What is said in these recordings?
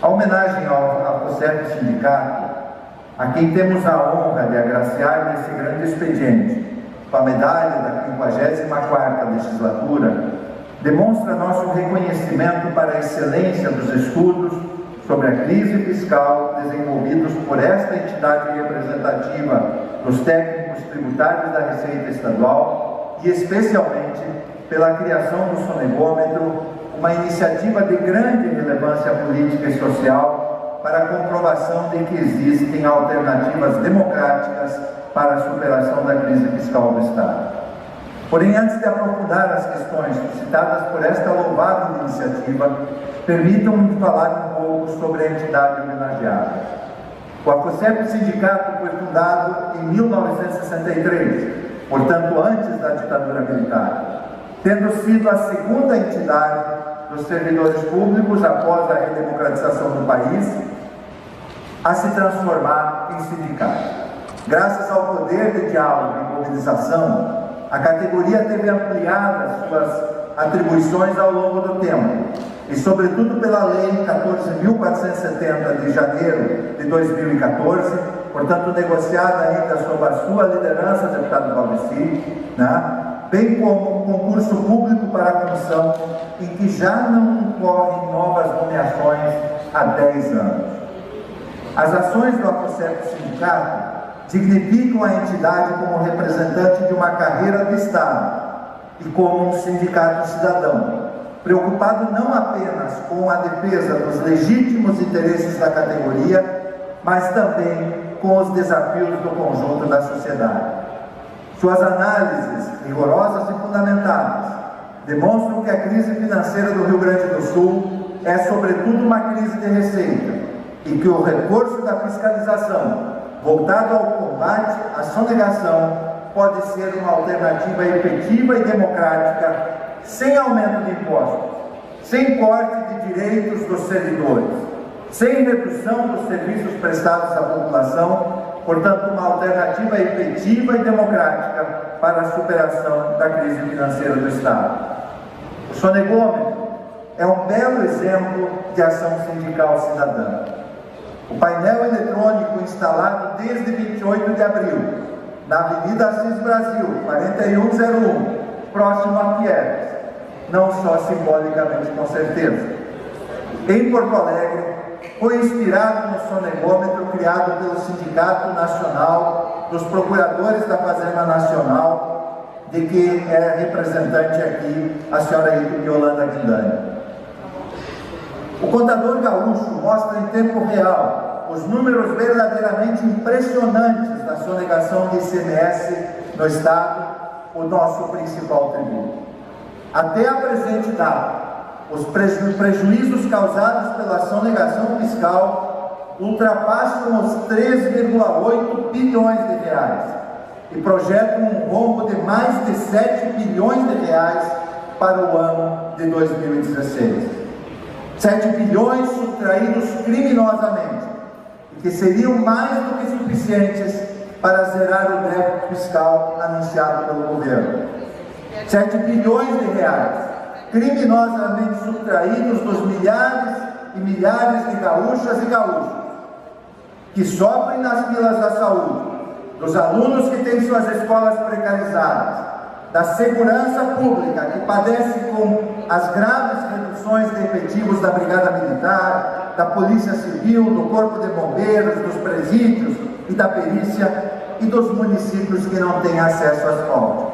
A homenagem ao COSEP Sindicato, a quem temos a honra de agraciar nesse grande expediente, com a medalha da 54ª legislatura, demonstra nosso reconhecimento para a excelência dos estudos sobre a crise fiscal desenvolvidos por esta entidade representativa dos técnicos tributários da Receita Estadual e especialmente pela criação do sonegômetro, uma iniciativa de grande relevância política e social para a comprovação de que existem alternativas democráticas para a superação da crise fiscal do Estado. Porém, antes de aprofundar as questões suscitadas por esta louvável iniciativa, permitam-me falar um pouco sobre a entidade homenageada. O ACOSEP Sindicato foi fundado em 1963, portanto antes da ditadura militar, tendo sido a segunda entidade dos servidores públicos após a redemocratização do país a se transformar em sindicato. Graças ao poder de diálogo e mobilização, a categoria teve ampliadas suas atribuições ao longo do tempo e, sobretudo, pela Lei 14.470 de janeiro de 2014, portanto, negociada ainda sob a sua liderança, deputado Valdeci, bem como um concurso público para a função em que já não ocorrem novas nomeações há 10 anos. As ações do ACOSEP Sindicato dignificam a entidade como representante de uma carreira do Estado e como um sindicato cidadão, preocupado não apenas com a defesa dos legítimos interesses da categoria, mas também com os desafios do conjunto da sociedade. Suas análises rigorosas e fundamentadas demonstram que a crise financeira do Rio Grande do Sul é, sobretudo, uma crise de receita e que o reforço da fiscalização voltado ao combate à sonegação pode ser uma alternativa efetiva e democrática, sem aumento de impostos, sem corte de direitos dos servidores, sem redução dos serviços prestados à população, portanto, uma alternativa efetiva e democrática para a superação da crise financeira do Estado. O sonegômetro é um belo exemplo de ação sindical cidadã. O painel eletrônico instalado desde 28 de abril, na Avenida Assis Brasil, 4101, próximo a Pierres, não só simbolicamente, com certeza. Em Porto Alegre, foi inspirado no sonegômetro criado pelo Sindicato Nacional dos Procuradores da Fazenda Nacional, de que é representante aqui a senhora Yolanda Guindani. O contador gaúcho mostra em tempo real os números verdadeiramente impressionantes da sonegação de ICMS no Estado, o nosso principal tributo. Até a presente data, os prejuízos causados pela sonegação fiscal ultrapassam os 3,8 bilhões de reais e projetam um rombo de mais de 7 bilhões de reais para o ano de 2016. 7 bilhões subtraídos criminosamente, e que seriam mais do que suficientes para zerar o déficit fiscal anunciado pelo governo. 7 bilhões de reais, criminosamente subtraídos dos milhares e milhares de gaúchas e gaúchos, que sofrem nas filas da saúde, dos alunos que têm suas escolas precarizadas, da segurança pública, que padece com as graves reduções de efetivos da Brigada Militar, da Polícia Civil, do Corpo de Bombeiros, dos presídios e da perícia, e dos municípios que não têm acesso a asfalto.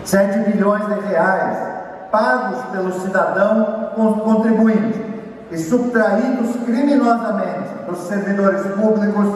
7 bilhões de reais pagos pelo cidadão contribuinte e subtraídos criminosamente dos servidores públicos,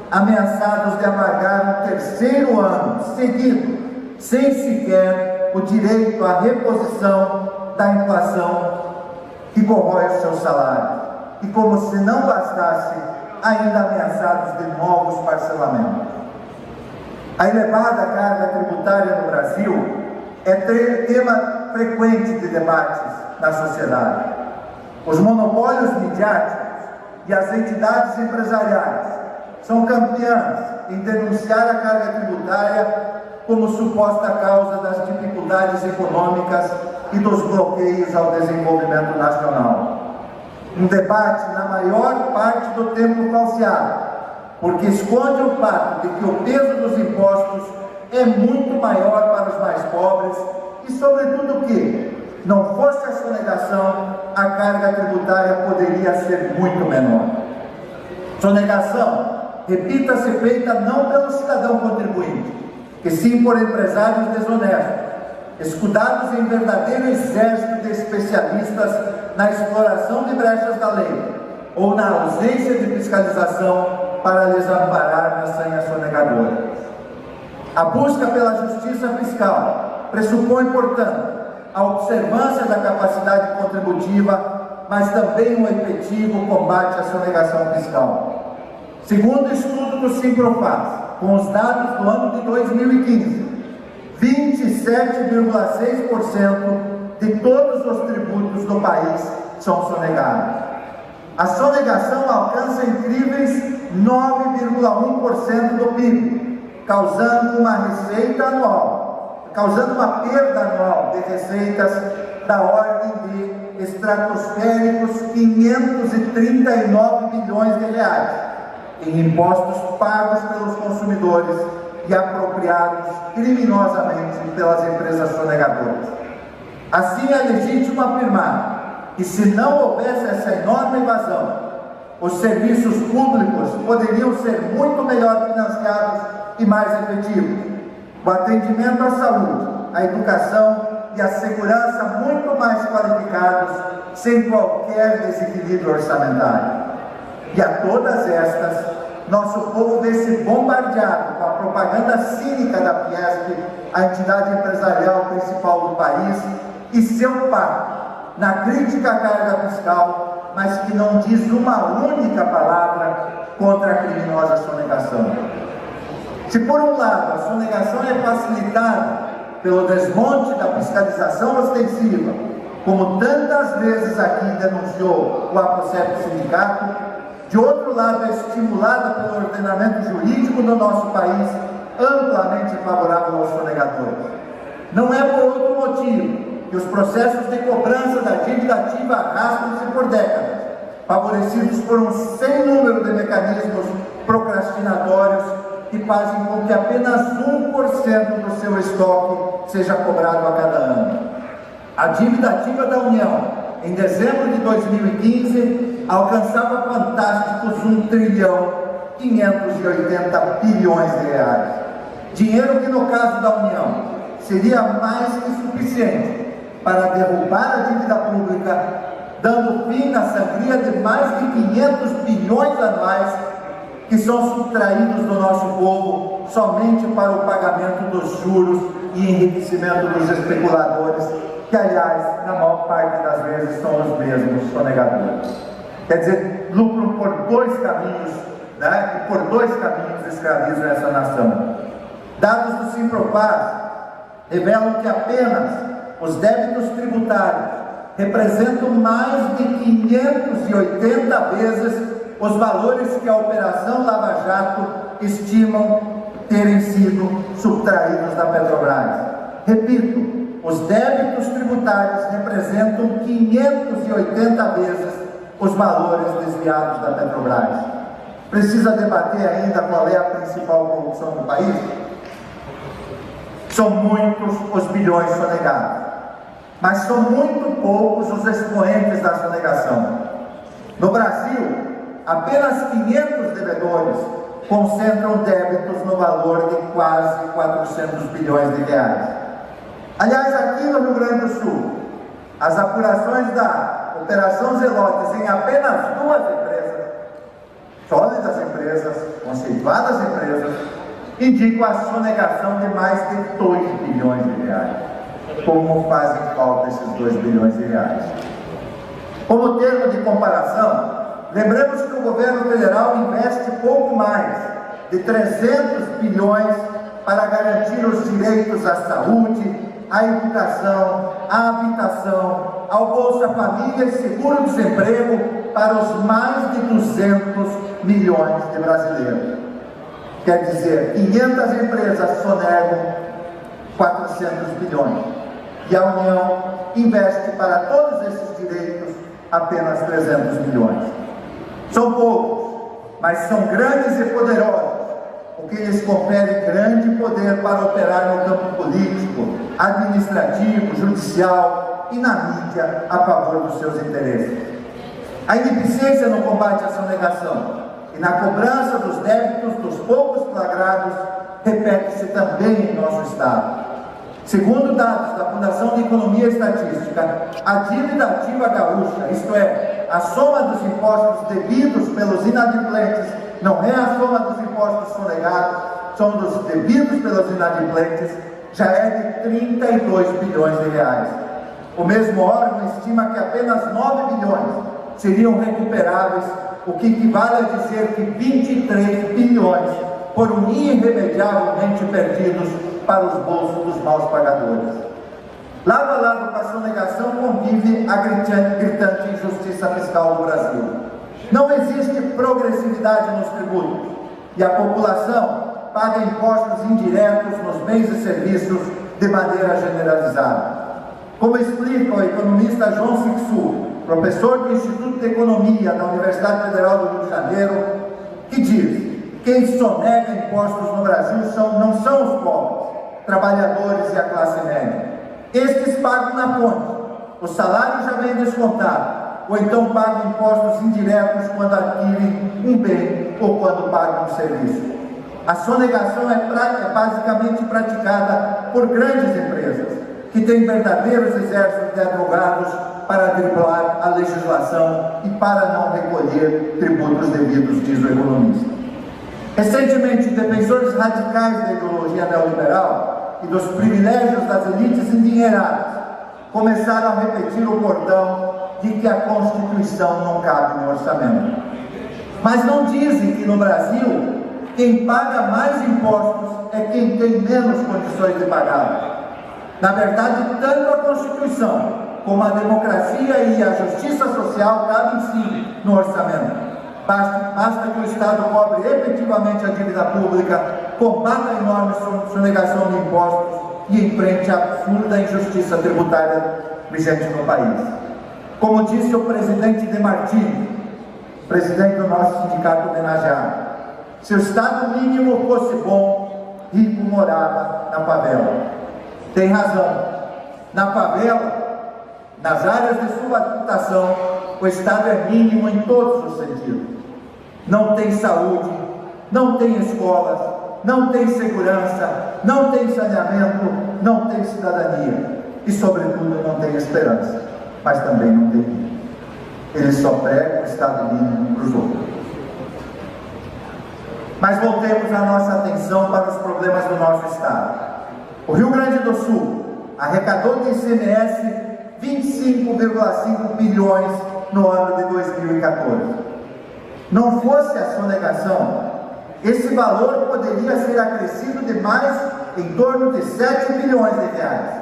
ameaçados de amargar um terceiro ano seguido sem sequer o direito à reposição da inflação que corrói o seu salário, e como se não bastasse, ainda ameaçados de novos parcelamentos. A elevada carga tributária no Brasil é tema frequente de debates na sociedade. Os monopólios midiáticos e as entidades empresariais são campeãs em denunciar a carga tributária como suposta causa das dificuldades econômicas e dos bloqueios ao desenvolvimento nacional. Um debate, na maior parte do tempo, falseado, porque esconde o fato de que o peso dos impostos é muito maior para os mais pobres e, sobretudo, que, não fosse a sonegação, a carga tributária poderia ser muito menor. Sonegação, repita-se, feita não pelo cidadão contribuinte, que sim por empresários desonestos, escudados em verdadeiro exército de especialistas na exploração de brechas da lei ou na ausência de fiscalização para lhes amparar na sanha sonegadora. A busca pela justiça fiscal pressupõe, portanto, a observância da capacidade contributiva, mas também um efetivo combate à sonegação fiscal. Segundo o estudo do Simprofaz, com os dados do ano de 2015, 27,6% de todos os tributos do país são sonegados. A sonegação alcança incríveis 9,1% do PIB, causando uma perda anual de receitas da ordem de estratosféricos 539 bilhões de reais em impostos pagos pelos consumidores e apropriados criminosamente pelas empresas sonegadoras. Assim, é legítimo afirmar que, se não houvesse essa enorme evasão, os serviços públicos poderiam ser muito melhor financiados e mais efetivos. O atendimento à saúde, a educação e a segurança muito mais qualificados, sem qualquer desequilíbrio orçamentário. E a todas estas, nosso povo vê-se bombardeado com a propaganda cínica da Fiesp, a entidade empresarial principal do país, e seu pacto na crítica à carga fiscal, mas que não diz uma única palavra contra a criminosa sonegação. Se por um lado a sonegação é facilitada pelo desmonte da fiscalização ostensiva, como tantas vezes aqui denunciou o APOCEP Sindicato, de outro lado é estimulada pelo ordenamento jurídico do nosso país, amplamente favorável aos sonegadores. Não é por outro motivo que os processos de cobrança da dívida ativa arrastam-se por décadas, favorecidos por um sem número de mecanismos procrastinatórios que fazem com que apenas 1% do seu estoque seja cobrado a cada ano. A dívida ativa da União, em dezembro de 2015, alcançava fantásticos 1.580 bilhões de reais. Dinheiro que, no caso da União, seria mais que suficiente para derrubar a dívida pública, dando fim na sangria de mais de 500 bilhões anuais que são subtraídos do nosso povo somente para o pagamento dos juros e enriquecimento dos especuladores, que, aliás, na maior parte das vezes são os mesmos sonegadores. Quer dizer, lucram por dois caminhos, né? E por dois caminhos escravizam essa nação. Dados do Simprofaz revelam que apenas os débitos tributários representam mais de 580 vezes os valores que a Operação Lava Jato estimam terem sido subtraídos da Petrobras. Repito, os débitos tributários representam 580 vezes os valores desviados da Petrobras. Precisa debater ainda qual é a principal corrupção do país? São muitos os bilhões sonegados, mas são muito poucos os expoentes da sonegação. No Brasil, apenas 500 devedores concentram débitos no valor de quase 400 bilhões de reais. Aliás, aqui no Rio Grande do Sul, as apurações da Operação Zelotes em apenas 2 empresas, sólidas empresas, conceituadas empresas, indicam a sonegação de mais de 2 bilhões de reais. Como fazem falta esses 2 bilhões de reais? Como termo de comparação, lembremos que o governo federal investe pouco mais de 300 bilhões para garantir os direitos à saúde, à educação, à habitação, ao Bolsa Família e seguro-desemprego para os mais de 200 milhões de brasileiros. Quer dizer, 500 empresas sonegam 400 bilhões. E a União investe para todos esses direitos apenas 300 milhões. São poucos, mas são grandes e poderosos, o que lhes confere grande poder para operar no campo político, administrativo, judicial e na mídia a favor dos seus interesses. A ineficiência no combate à sonegação e na cobrança dos débitos dos poucos flagrados repete-se também em nosso Estado. Segundo dados da Fundação de Economia e Estatística, a dívida ativa gaúcha, isto é, a soma dos impostos devidos pelos inadimplentes, não é a soma dos impostos sonegados, são dos devidos pelos inadimplentes, já é de 32 bilhões de reais. O mesmo órgão estima que apenas 9 bilhões seriam recuperáveis, o que equivale a dizer que 23 bilhões foram irremediavelmente perdidos para os bolsos dos maus pagadores. Lado a lado com a sonegação convive a gritante injustiça fiscal do Brasil. Não existe progressividade nos tributos e a população paga impostos indiretos nos bens e serviços de maneira generalizada. Como explica o economista João Sixu, professor do Instituto de Economia da Universidade Federal do Rio de Janeiro, que diz: quem sonega impostos no Brasil não são os pobres, trabalhadores e a classe média. Estes pagam na fonte, o salário já vem descontado, ou então pagam impostos indiretos quando adquirem um bem ou quando pagam um serviço. A sonegação é basicamente praticada por grandes empresas, que têm verdadeiros exércitos de advogados para driblar a legislação e para não recolher tributos devidos, diz o economista. Recentemente, defensores radicais da ideologia neoliberal e dos privilégios das elites endinheiradas começaram a repetir o bordão de que a Constituição não cabe no orçamento. Mas não dizem que no Brasil, quem paga mais impostos é quem tem menos condições de pagar. Na verdade, tanto a Constituição como a democracia e a justiça social cabem sim no orçamento. Basta que o Estado cobre efetivamente a dívida pública, combata a enorme sonegação de impostos e enfrente a absurda injustiça tributária vigente no país. Como disse o presidente De Martini, presidente do nosso sindicato homenageado, se o Estado mínimo fosse bom, rico morava na favela. Tem razão. Na favela, nas áreas de sua habitação, o Estado é mínimo em todos os sentidos. Não tem saúde, não tem escolas, não tem segurança, não tem saneamento, não tem cidadania e, sobretudo, não tem esperança, mas também não tem vida. Ele só prega o Estado mínimo para os outros. Mas voltemos a nossa atenção para os problemas do nosso Estado. O Rio Grande do Sul arrecadou de ICMS 25,5 bilhões no ano de 2014. Não fosse a sonegação, esse valor poderia ser acrescido de mais em torno de 7 bilhões de reais.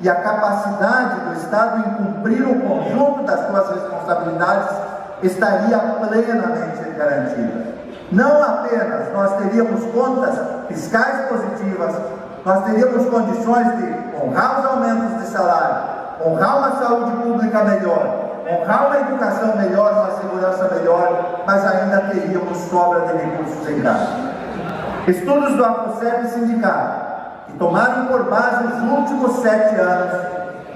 E a capacidade do Estado em cumprir o conjunto das suas responsabilidades estaria plenamente garantida. Não apenas nós teríamos contas fiscais positivas, nós teríamos condições de honrar os aumentos de salário, honrar uma saúde pública melhor, honrar uma educação melhor, uma segurança melhor, mas ainda teríamos sobra de recursos em casa. Estudos do APOSEP Sindicato, que tomaram por base os últimos 7 anos,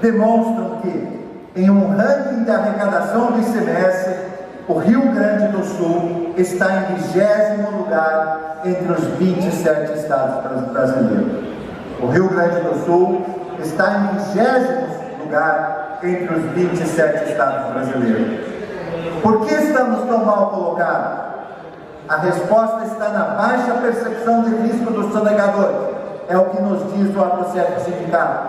demonstram que, em um ranking de arrecadação do ICMS, o Rio Grande do Sul está em 20º lugar entre os 27 estados brasileiros. O Rio Grande do Sul está em 20º lugar entre os 27 estados brasileiros. Por que estamos tão mal colocados? A resposta está na baixa percepção de risco dos sonegadores, é o que nos diz o APOSEP Sindicato,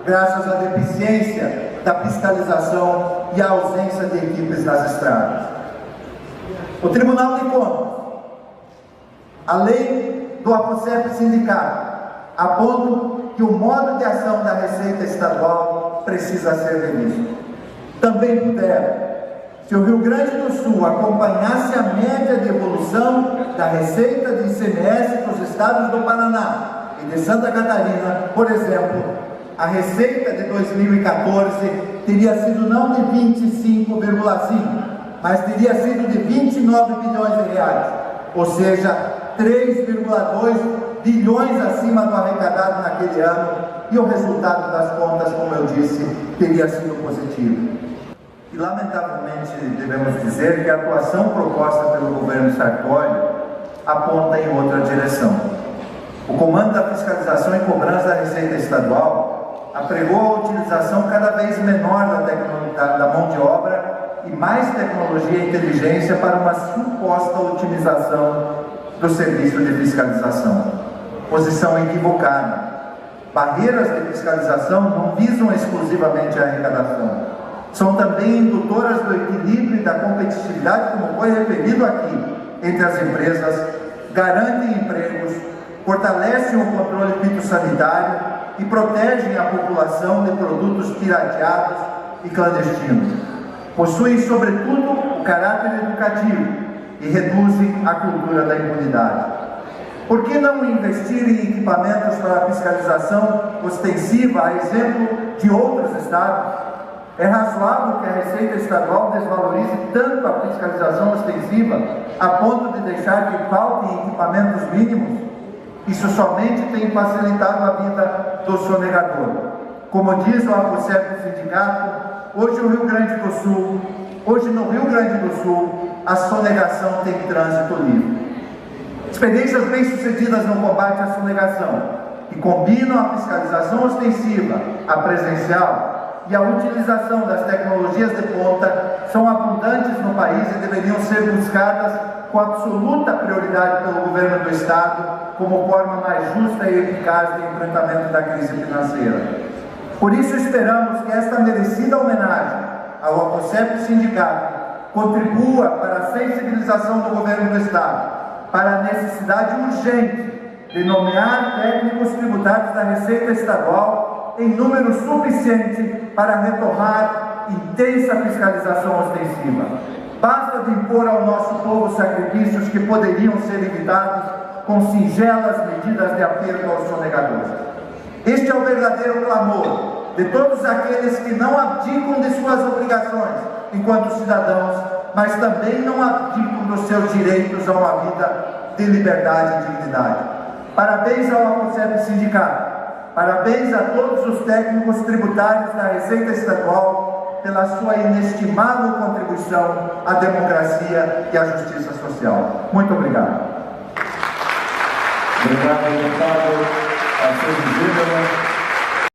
graças à deficiência da fiscalização e à ausência de equipes nas estradas. O Tribunal de Contas, além do APOSEP Sindicato, aponta que o modo de ação da Receita Estadual precisa ser revisto. Também puderam. Se o Rio Grande do Sul acompanhasse a média de evolução da receita de ICMS dos estados do Paraná e de Santa Catarina, por exemplo, a receita de 2014 teria sido não de 25,5, mas teria sido de 29 bilhões de reais, ou seja, 3,2 bilhões acima do arrecadado naquele ano, e o resultado das contas, como eu disse, teria sido positivo. E lamentavelmente devemos dizer que a atuação proposta pelo governo Sartori aponta em outra direção. O comando da fiscalização e cobrança da Receita Estadual apregou a utilização cada vez menor da mão de obra e mais tecnologia e inteligência para uma suposta otimização do serviço de fiscalização. Posição equivocada. Barreiras de fiscalização não visam exclusivamente a arrecadação. São também indutoras do equilíbrio e da competitividade, como foi referido aqui, entre as empresas, garantem empregos, fortalecem o controle fitossanitário e protegem a população de produtos pirateados e clandestinos. Possuem, sobretudo, o caráter educativo e reduzem a cultura da impunidade. Por que não investir em equipamentos para a fiscalização ostensiva, a exemplo de outros estados? É razoável que a Receita Estadual desvalorize tanto a fiscalização ostensiva a ponto de deixar que faltem equipamentos mínimos? Isso somente tem facilitado a vida do sonegador. Como diz o APOCEP Sindicato, hoje no Rio Grande do Sul, a sonegação tem trânsito livre. Experiências bem-sucedidas no combate à sonegação, que combinam a fiscalização ostensiva, a presencial e a utilização das tecnologias de ponta, são abundantes no país e deveriam ser buscadas com absoluta prioridade pelo governo do Estado, como forma mais justa e eficaz de enfrentamento da crise financeira. Por isso esperamos que esta merecida homenagem ao APOCEP Sindicato contribua para a sensibilização do governo do Estado, para a necessidade urgente de nomear técnicos tributários da Receita Estadual em número suficiente para retomar intensa fiscalização ostensiva. Basta de impor ao nosso povo sacrifícios que poderiam ser evitados com singelas medidas de aperto aos sonegadores. Este é o verdadeiro clamor de todos aqueles que não abdicam de suas obrigações enquanto cidadãos, mas também não abdicam dos seus direitos a uma vida de liberdade e dignidade. Parabéns ao APOCEP Sindicato, parabéns a todos os técnicos tributários da Receita Estadual pela sua inestimável contribuição à democracia e à justiça social. Muito obrigado. Obrigado, deputado.